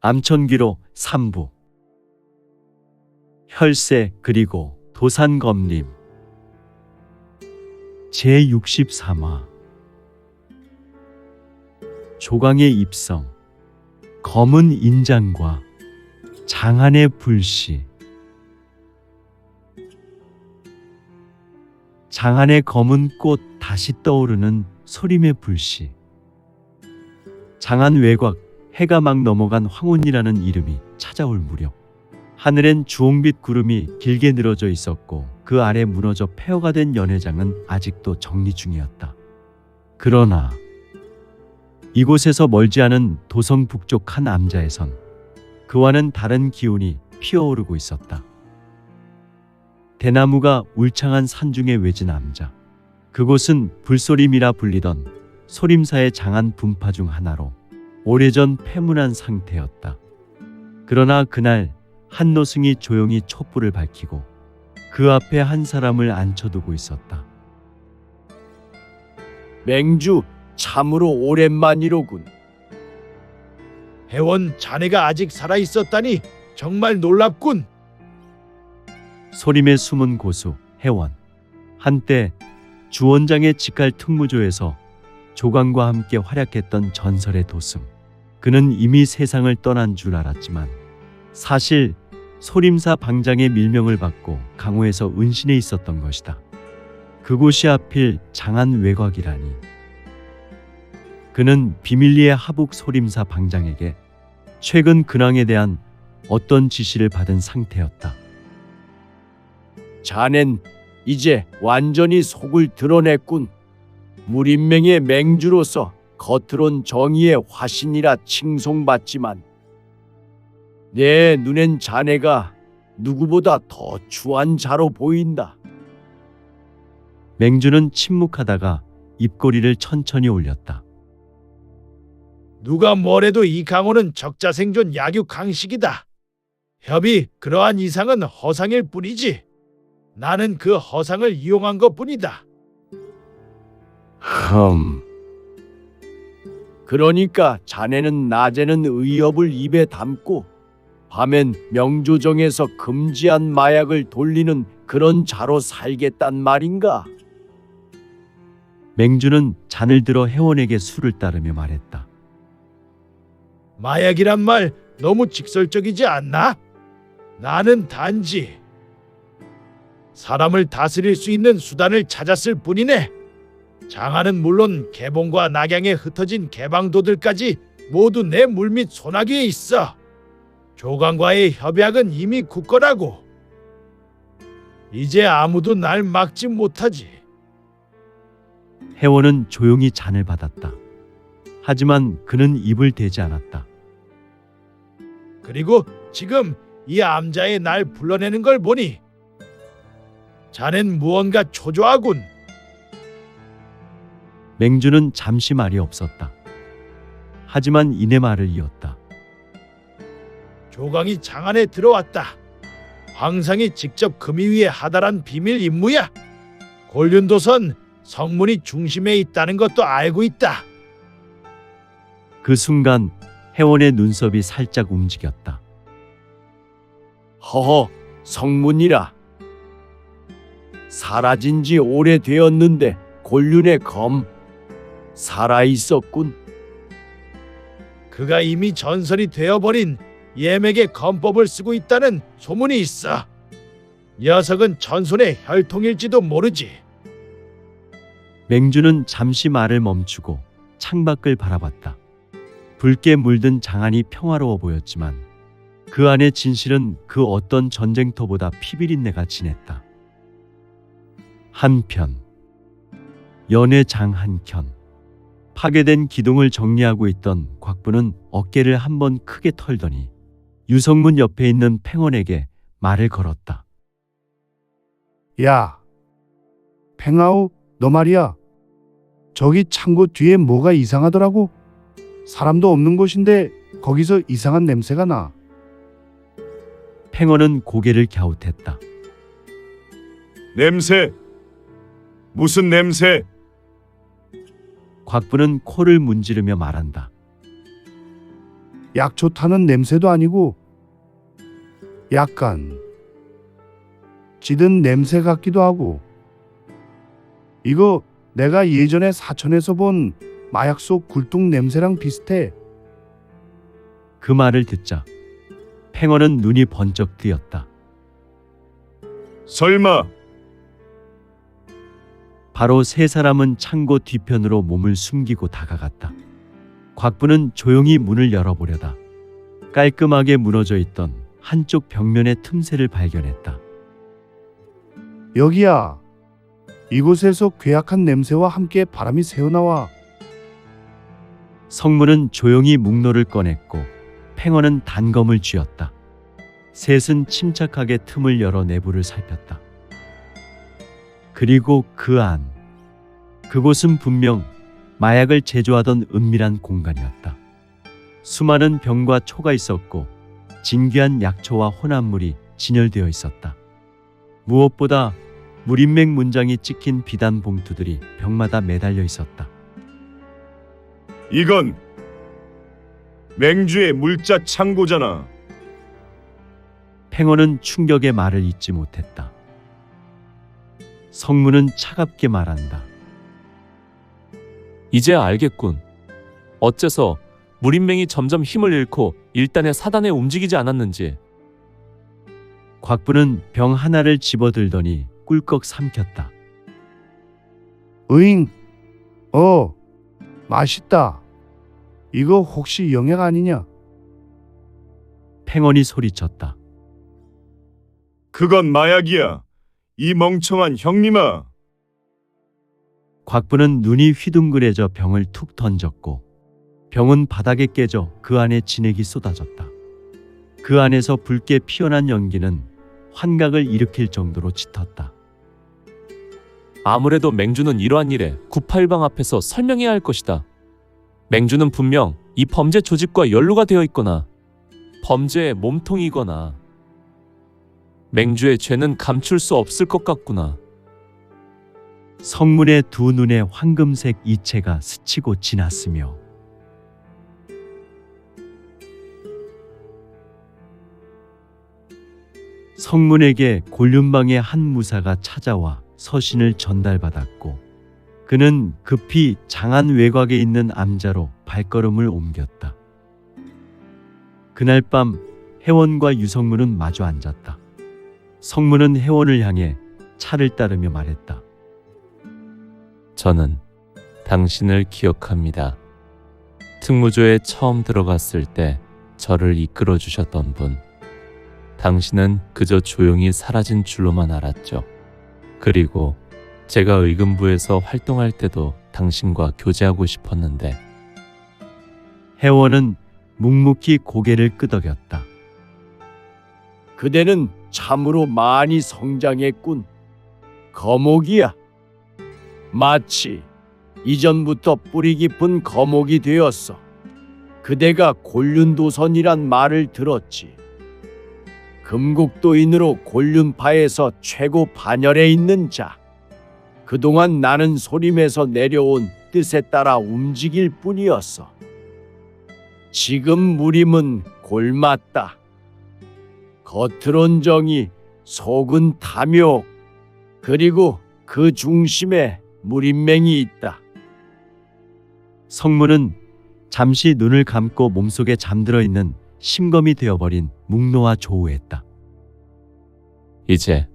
암천기로 3부 혈세 그리고 도산검림 제63화 조광의 입성 검은 인장과 장안의 불씨. 장안의 검은 꽃 다시 떠오르는 소림의 불씨. 장안 외곽 해가 막 넘어간 황혼이라는 이름이 찾아올 무렵 하늘엔 주홍빛 구름이 길게 늘어져 있었고 그 아래 무너져 폐허가 된 연회장은 아직도 정리 중이었다. 그러나 이곳에서 멀지 않은 도성 북쪽 한 암자에선 그와는 다른 기운이 피어오르고 있었다. 대나무가 울창한 산중에 외진 암자. 그곳은 불소림이라 불리던 소림사의 장안 분파 중 하나로 오래전 폐문한 상태였다. 그러나 그날 한 노승이 조용히 촛불을 밝히고 그 앞에 한 사람을 앉혀두고 있었다. 맹주, 참으로 오랜만이로군. 해원 자네가 아직 살아있었다니 정말 놀랍군. 소림의 숨은 고수 해원. 한때 주원장의 직할 특무조에서 조광과 함께 활약했던 전설의 도승. 그는 이미 세상을 떠난 줄 알았지만 사실 소림사 방장의 밀명을 받고 강호에서 은신해 있었던 것이다. 그곳이 하필 장안 외곽이라니. 그는 비밀리에 하북 소림사 방장에게 최근 근황에 대한 어떤 지시를 받은 상태였다. 자넨 이제 완전히 속을 드러냈군. 무린맹의 맹주로서 겉으론 정의의 화신이라 칭송받지만 내 눈엔 자네가 누구보다 더 추한 자로 보인다. 맹주는 침묵하다가 입꼬리를 천천히 올렸다. 누가 뭐래도 이 강호는 적자생존 약육강식이다. 협이 그러한 이상은 허상일 뿐이지. 나는 그 허상을 이용한 것뿐이다. 그러니까 자네는 낮에는 의협을 입에 담고 밤엔 명조정에서 금지한 마약을 돌리는 그런 자로 살겠단 말인가? 맹주는 잔을 들어 해원에게 술을 따르며 말했다. 마약이란 말 너무 직설적이지 않나? 나는 단지 사람을 다스릴 수 있는 수단을 찾았을 뿐이네. 장안은 물론 개봉과 낙양에 흩어진 개방도들까지 모두 내 물밑 소나기에 있어. 조광과의 협약은 이미 굳건하고 이제 아무도 날 막지 못하지. 해원은 조용히 잔을 받았다. 하지만 그는 입을 대지 않았다. 그리고 지금 이 암자의 날 불러내는 걸 보니 자넨 무언가 초조하군. 맹주는 잠시 말이 없었다. 하지만 이내 말을 이었다. 조광이 장안에 들어왔다. 황상이 직접 금이 위에 하달한 비밀 임무야. 곤륜도선 성문이 중심에 있다는 것도 알고 있다. 그 순간 해원의 눈썹이 살짝 움직였다. 허허, 성문이라. 사라진 지 오래되었는데 곤륜의 검 살아있었군. 그가 이미 전설이 되어버린 예맥의 검법을 쓰고 있다는 소문이 있어. 녀석은 전손의 혈통일지도 모르지. 맹주는 잠시 말을 멈추고 창밖을 바라봤다. 붉게 물든 장안이 평화로워 보였지만 그 안의 진실은 그 어떤 전쟁터보다 피비린내가 진했다. 한편 연회장 한켠 파괴된 기둥을 정리하고 있던 곽부는 어깨를 한번 크게 털더니 유성문 옆에 있는 팽원에게 말을 걸었다. 야, 팽아우, 너 말이야. 저기 창고 뒤에 뭐가 이상하더라고. 사람도 없는 곳인데 거기서 이상한 냄새가 나. 팽원은 고개를 갸웃했다. 냄새? 무슨 냄새? 곽부는 코를 문지르며 말한다. 약초 타는 냄새도 아니고 약간 찌든 냄새 같기도 하고. 이거 내가 예전에 사천에서 본 마약소 굴뚝 냄새랑 비슷해. 그 말을 듣자 팽어는 눈이 번쩍 뜨였다. 설마 바로 세 사람은 창고 뒤편으로 몸을 숨기고 다가갔다. 곽부는 조용히 문을 열어보려다 깔끔하게 무너져 있던 한쪽 벽면의 틈새를 발견했다. 여기야. 이곳에서 괴악한 냄새와 함께 바람이 새어나와. 성문은 조용히 묵노를 꺼냈고 팽어는 단검을 쥐었다. 셋은 침착하게 틈을 열어 내부를 살폈다. 그리고 그곳은 분명 마약을 제조하던 은밀한 공간이었다. 수많은 병과 초가 있었고 진귀한 약초와 혼합물이 진열되어 있었다. 무엇보다 무린맥 문장이 찍힌 비단 봉투들이 벽마다 매달려 있었다. 이건 맹주의 물자 창고잖아. 팽어는 충격의 말을 잇지 못했다. 성문은 차갑게 말한다. 이제야 알겠군. 어째서 무린맹이 점점 힘을 잃고 일단의 사단에 움직이지 않았는지. 곽부는 병 하나를 집어들더니 꿀꺽 삼켰다. 으잉. 맛있다. 이거 혹시 영약 아니냐? 팽원이 소리쳤다. 그건 마약이야. 이 멍청한 형님아. 곽부는 눈이 휘둥그레져 병을 툭 던졌고 병은 바닥에 깨져 그 안에 진액이 쏟아졌다. 그 안에서 붉게 피어난 연기는 환각을 일으킬 정도로 짙었다. 아무래도 맹주는 이러한 일에 구파일방 앞에서 설명해야 할 것이다. 맹주는 분명 이 범죄 조직과 연루가 되어 있거나 범죄의 몸통이거나 맹주의 죄는 감출 수 없을 것 같구나. 성문의 두 눈에 황금색 이체가 스치고 지났으며 성문에게 곤륜방의 한 무사가 찾아와 서신을 전달받았고 그는 급히 장안 외곽에 있는 암자로 발걸음을 옮겼다. 그날 밤 혜원과 유성문은 마주 앉았다. 성문은 혜원을 향해 차를 따르며 말했다. 저는 당신을 기억합니다. 특무조에 처음 들어갔을 때 저를 이끌어 주셨던 분. 당신은 그저 조용히 사라진 줄로만 알았죠. 그리고 제가 의금부에서 활동할 때도 당신과 교제하고 싶었는데. 혜원은 묵묵히 고개를 끄덕였다. 그대는 참으로 많이 성장했군. 거목이야. 마치 이전부터 뿌리 깊은 거목이 되었어. 그대가 곤륜도선이란 말을 들었지. 금국도인으로 곤륜파에서 최고 반열에 있는 자. 그동안 나는 소림에서 내려온 뜻에 따라 움직일 뿐이었어. 지금 무림은 골맞다. 겉으론 정의, 속은 탐욕. 그리고 그 중심에 무림맹이 있다. 성문은 잠시 눈을 감고 몸속에 잠들어 있는 심검이 되어버린 묵노와 조우했다. 이제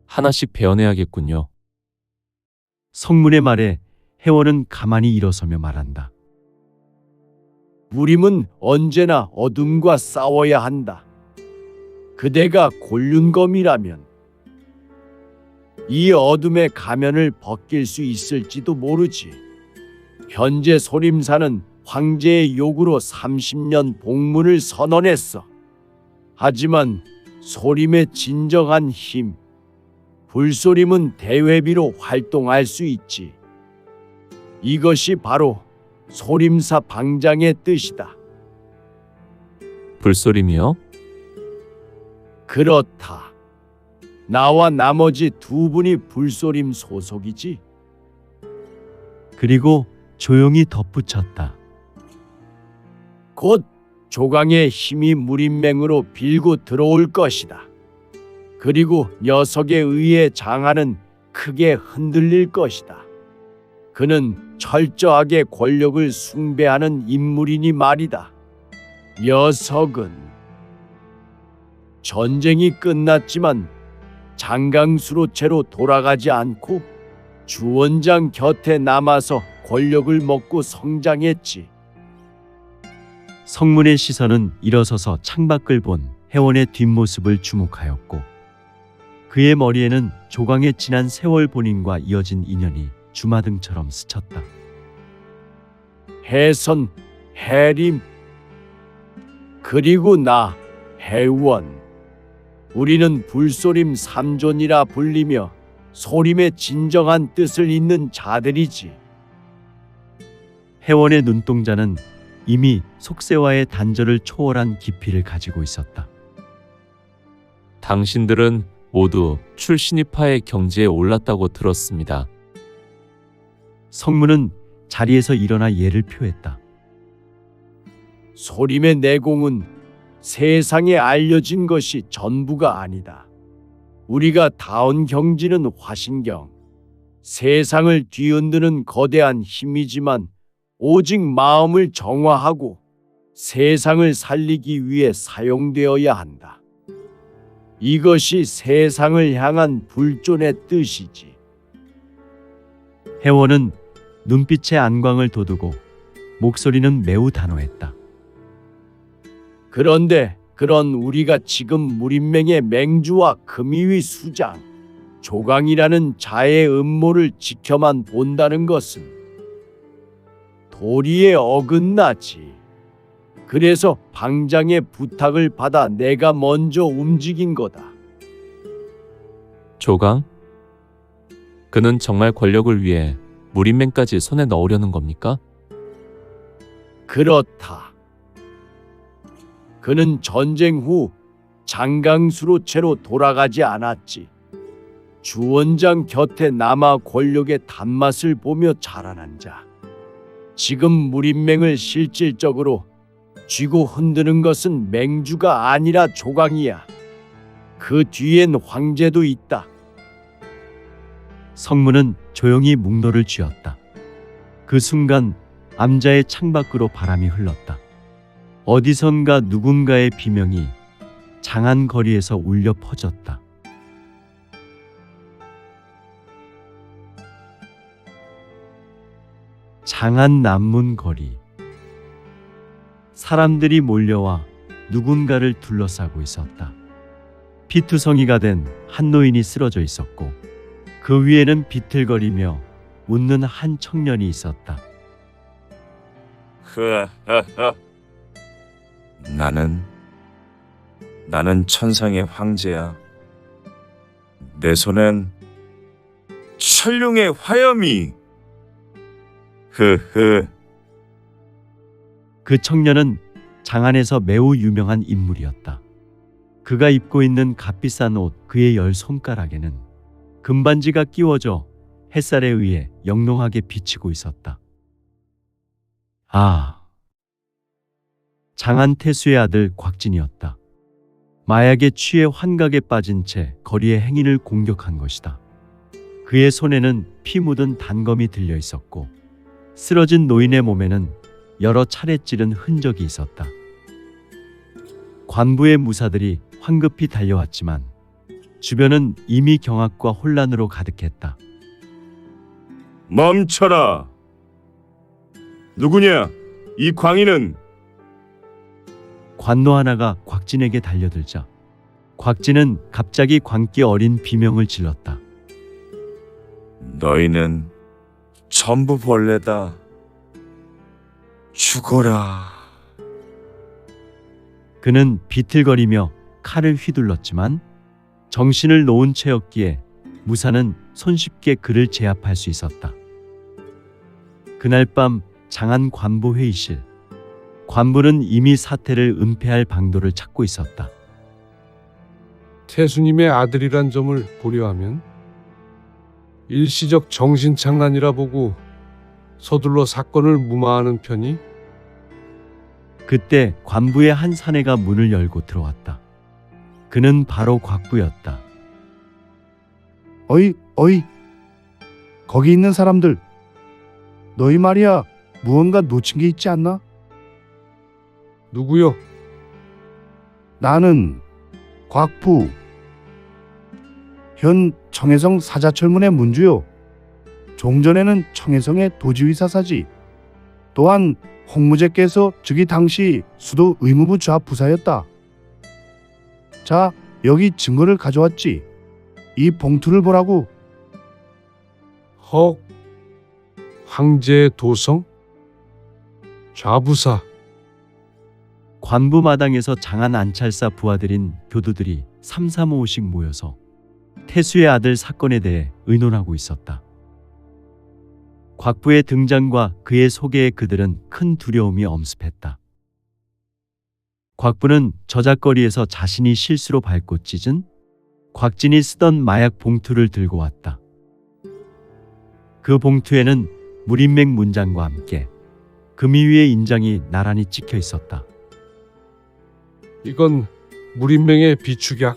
하나씩 베어내야겠군요. 성문의 말에 혜원은 가만히 일어서며 말한다. 무림은 언제나 어둠과 싸워야 한다. 그대가 곤륜검이라면 이 어둠의 가면을 벗길 수 있을지도 모르지. 현재 소림사는 황제의 요구로 30년 복무를 선언했어. 하지만 소림의 진정한 힘, 불소림은 대회비로 활동할 수 있지. 이것이 바로 소림사 방장의 뜻이다. 불소림이요? 그렇다. 나와 나머지 두 분이 불소림 소속이지. 그리고 조용히 덧붙였다. 곧 조강의 힘이 무림맹으로 빌고 들어올 것이다. 그리고 녀석에 의해 장안은 크게 흔들릴 것이다. 그는 철저하게 권력을 숭배하는 인물이니 말이다. 녀석은 전쟁이 끝났지만 장강수로채로 돌아가지 않고 주원장 곁에 남아서 권력을 먹고 성장했지. 성문의 시선은 일어서서 창밖을 본 혜원의 뒷모습을 주목하였고 그의 머리에는 조광의 지난 세월 본인과 이어진 인연이 주마등처럼 스쳤다. 해선, 해림, 그리고 나, 해원. 우리는 불소림 삼존이라 불리며 소림의 진정한 뜻을 잇는 자들이지. 혜원의 눈동자는 이미 속세와의 단절을 초월한 깊이를 가지고 있었다. 당신들은 모두 출신이파의 경지에 올랐다고 들었습니다. 성문은 자리에서 일어나 예를 표했다. 소림의 내공은 세상에 알려진 것이 전부가 아니다. 우리가 닿은 경지는 화신경, 세상을 뒤흔드는 거대한 힘이지만 오직 마음을 정화하고 세상을 살리기 위해 사용되어야 한다. 이것이 세상을 향한 불존의 뜻이지. 혜원은 눈빛에 안광을 돋우고 목소리는 매우 단호했다. 그런데 그런 우리가 지금 무림맹의 맹주와 금이위 수장, 조강이라는 자의 음모를 지켜만 본다는 것은 도리에 어긋나지. 그래서 방장의 부탁을 받아 내가 먼저 움직인 거다. 조강? 그는 정말 권력을 위해 무림맹까지 손에 넣으려는 겁니까? 그렇다. 그는 전쟁 후 장강수로채로 돌아가지 않았지. 주원장 곁에 남아 권력의 단맛을 보며 자라난 자. 지금 무림맹을 실질적으로 쥐고 흔드는 것은 맹주가 아니라 조강이야. 그 뒤엔 황제도 있다. 성문은 조용히 묵노를 쥐었다. 그 순간 암자의 창밖으로 바람이 흘렀다. 어디선가 누군가의 비명이 장안 거리에서 울려 퍼졌다. 장안 남문 거리. 사람들이 몰려와 누군가를 둘러싸고 있었다. 피투성이가 된 한 노인이 쓰러져 있었고 그 위에는 비틀거리며 웃는 한 청년이 있었다. 흐하하. 나는 천상의 황제야. 내 손엔 천룡의 화염이. 흐흐. 그 청년은 장안에서 매우 유명한 인물이었다. 그가 입고 있는 값비싼 옷 그의 10손가락에는 금반지가 끼워져 햇살에 의해 영롱하게 비치고 있었다. 아, 장안 태수의 아들 곽진이었다. 마약에 취해 환각에 빠진 채 거리의 행인을 공격한 것이다. 그의 손에는 피 묻은 단검이 들려 있었고 쓰러진 노인의 몸에는 여러 차례 찌른 흔적이 있었다. 관부의 무사들이 황급히 달려왔지만 주변은 이미 경악과 혼란으로 가득했다. 멈춰라. 누구냐? 이 광인은. 관노 하나가 곽진에게 달려들자 곽진은 갑자기 광기 어린 비명을 질렀다. 너희는 전부 벌레다. 죽어라. 그는 비틀거리며 칼을 휘둘렀지만 정신을 놓은 채였기에 무사는 손쉽게 그를 제압할 수 있었다. 그날 밤 장안 관부 회의실. 관부는 이미 사태를 은폐할 방도를 찾고 있었다. 태수님의 아들이란 점을 고려하면 일시적 정신착란이라 보고 서둘러 사건을 무마하는 편이 그때 관부의 한 사내가 문을 열고 들어왔다. 그는 바로 곽부였다. 어이, 어이. 거기 있는 사람들. 너희 말이야, 무언가 놓친 게 있지 않나? 누구요? 나는 곽부. 현 청해성 사자철문의 문주요. 종전에는 청해성의 도지의사사지. 또한 홍무제께서 즉위 당시 수도 의무부 좌부사였다. 자, 여기 증거를 가져왔지. 이 봉투를 보라고. 헉. 황제의 도성? 좌부사. 관부 마당에서 장안 안찰사 부하들인 교두들이 335씩 모여서 태수의 아들 사건에 대해 의논하고 있었다. 곽부의 등장과 그의 소개에 그들은 큰 두려움이 엄습했다. 곽부는 저작거리에서 자신이 실수로 밟고 찢은 곽진이 쓰던 마약 봉투를 들고 왔다. 그 봉투에는 무림맥 문장과 함께 금이 위의 인장이 나란히 찍혀 있었다. 이건 무림맹의 비축약.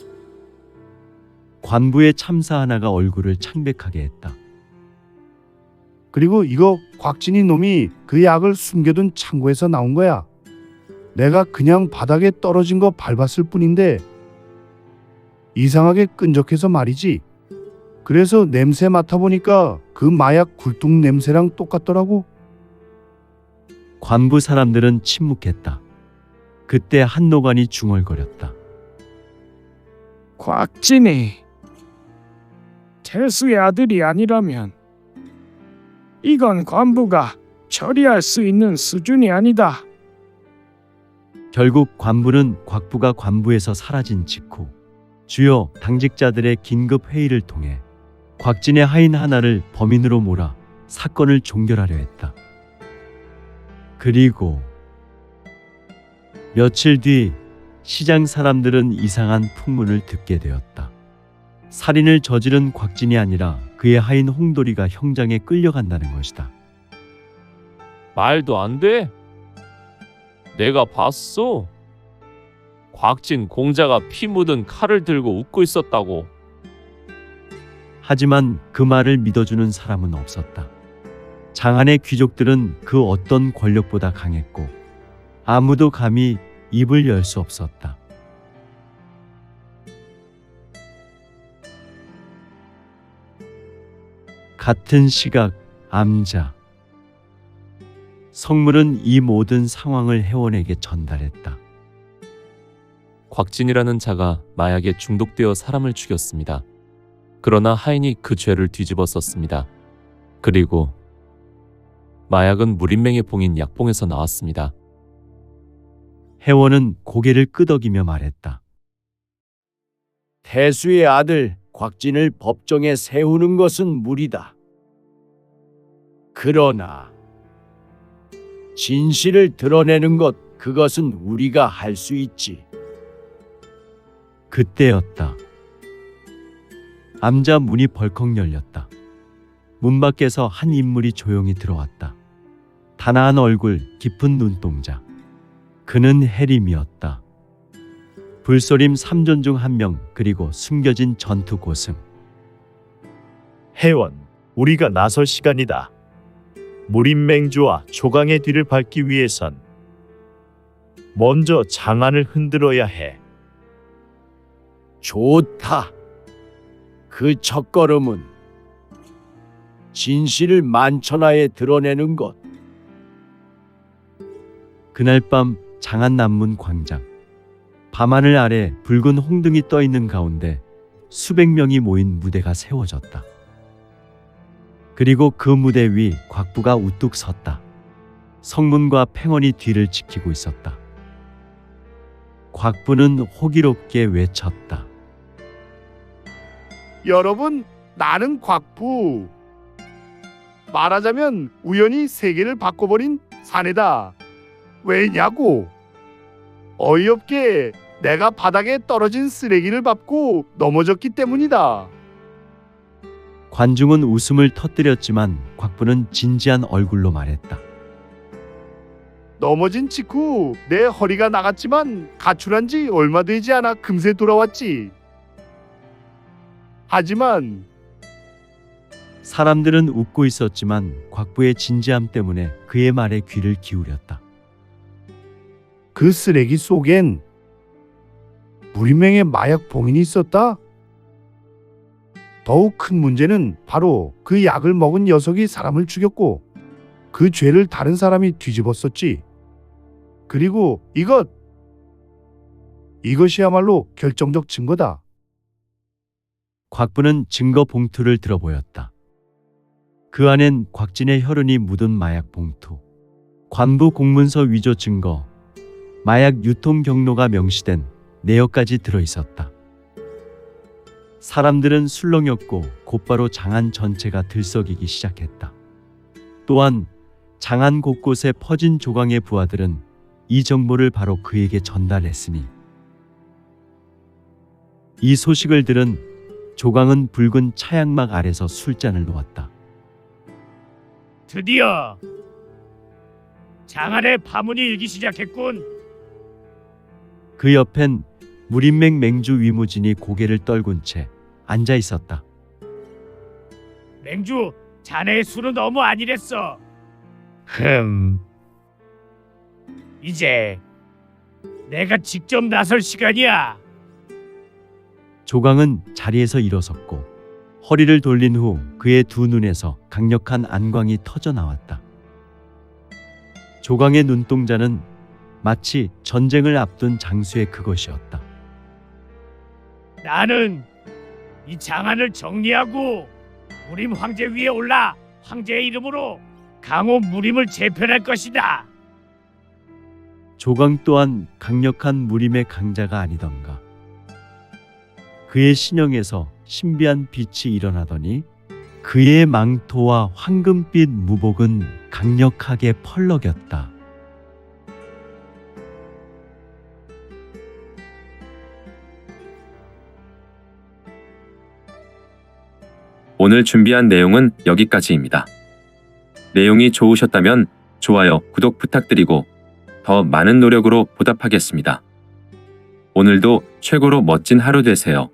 관부의 참사 하나가 얼굴을 창백하게 했다. 그리고 이거 곽진이 놈이 그 약을 숨겨둔 창고에서 나온 거야. 내가 그냥 바닥에 떨어진 거 밟았을 뿐인데 이상하게 끈적해서 말이지. 그래서 냄새 맡아보니까 그 마약 굴뚝 냄새랑 똑같더라고. 관부 사람들은 침묵했다. 그때 한노관이 중얼거렸다. 곽진이 태수의 아들이 아니라면 이건 관부가 처리할 수 있는 수준이 아니다. 결국 관부는 곽부가 관부에서 사라진 직후 주요 당직자들의 긴급 회의를 통해 곽진의 하인 하나를 범인으로 몰아 사건을 종결하려 했다. 그리고 며칠 뒤 시장 사람들은 이상한 풍문을 듣게 되었다. 살인을 저지른 곽진이 아니라 그의 하인 홍돌이가 형장에 끌려간다는 것이다. 말도 안 돼. 내가 봤어. 곽진 공자가 피 묻은 칼을 들고 웃고 있었다고. 하지만 그 말을 믿어주는 사람은 없었다. 장안의 귀족들은 그 어떤 권력보다 강했고 아무도 감히 입을 열 수 없었다. 같은 시각 암자. 성물은 이 모든 상황을 회원에게 전달했다. 곽진이라는 자가 마약에 중독되어 사람을 죽였습니다. 그러나 하인이 그 죄를 뒤집어 썼습니다. 그리고 마약은 무림맹의 봉인 약봉에서 나왔습니다. 회원은 고개를 끄덕이며 말했다. 태수의 아들 곽진을 법정에 세우는 것은 무리다. 그러나 진실을 드러내는 것, 그것은 우리가 할 수 있지. 그때였다. 암자 문이 벌컥 열렸다. 문 밖에서 한 인물이 조용히 들어왔다. 단아한 얼굴, 깊은 눈동자. 그는 해림이었다. 불소림 3전 중 한 명, 그리고 숨겨진 전투 고승. 회원, 우리가 나설 시간이다. 무림맹주와 조강의 뒤를 밟기 위해선 먼저 장안을 흔들어야 해. 좋다. 그 첫걸음은 진실을 만천하에 드러내는 것. 그날 밤 장안 남문 광장. 밤하늘 아래 붉은 홍등이 떠 있는 가운데 수백 명이 모인 무대가 세워졌다. 그리고 그 무대 위 곽부가 우뚝 섰다. 성문과 팽원이 뒤를 지키고 있었다. 곽부는 호기롭게 외쳤다. 여러분, 나는 곽부. 말하자면 우연히 세계를 바꿔버린 사내다. 왜냐고? 어이없게 내가 바닥에 떨어진 쓰레기를 밟고 넘어졌기 때문이다. 관중은 웃음을 터뜨렸지만 곽부는 진지한 얼굴로 말했다. 넘어진 직후 내 허리가 나갔지만 가출한 지 얼마 되지 않아 금세 돌아왔지. 하지만 사람들은 웃고 있었지만 곽부의 진지함 때문에 그의 말에 귀를 기울였다. 그 쓰레기 속엔 무림맹의 마약 봉인이 있었다. 더욱 큰 문제는 바로 그 약을 먹은 녀석이 사람을 죽였고 그 죄를 다른 사람이 뒤집었었지. 그리고 이것이야말로 결정적 증거다. 곽부는 증거 봉투를 들어 보였다. 그 안엔 곽진의 혈흔이 묻은 마약 봉투, 관부 공문서 위조 증거, 마약 유통 경로가 명시된 내역까지 들어 있었다. 사람들은 술렁였고 곧바로 장안 전체가 들썩이기 시작했다. 또한 장안 곳곳에 퍼진 조광의 부하들은 이 정보를 바로 그에게 전달했으니 이 소식을 들은 조광은 붉은 차양막 아래서 술잔을 놓았다. 드디어 장안의 파문이 일기 시작했군. 그 옆엔 무림맹 맹주 위무진이 고개를 떨군 채 앉아 있었다. 맹주, 자네의 술은 너무 아니랬어. 이제 내가 직접 나설 시간이야. 조광은 자리에서 일어섰고 허리를 돌린 후 그의 두 눈에서 강력한 안광이 터져 나왔다. 조광의 눈동자는 마치 전쟁을 앞둔 장수의 그것이었다. 나는 이 장안을 정리하고 무림 황제 위에 올라 황제의 이름으로 강호 무림을 재편할 것이다. 조광 또한 강력한 무림의 강자가 아니던가. 그의 신형에서 신비한 빛이 일어나더니 그의 망토와 황금빛 무복은 강력하게 펄럭였다. 오늘 준비한 내용은 여기까지입니다. 내용이 좋으셨다면 좋아요, 구독 부탁드리고 더 많은 노력으로 보답하겠습니다. 오늘도 최고로 멋진 하루 되세요.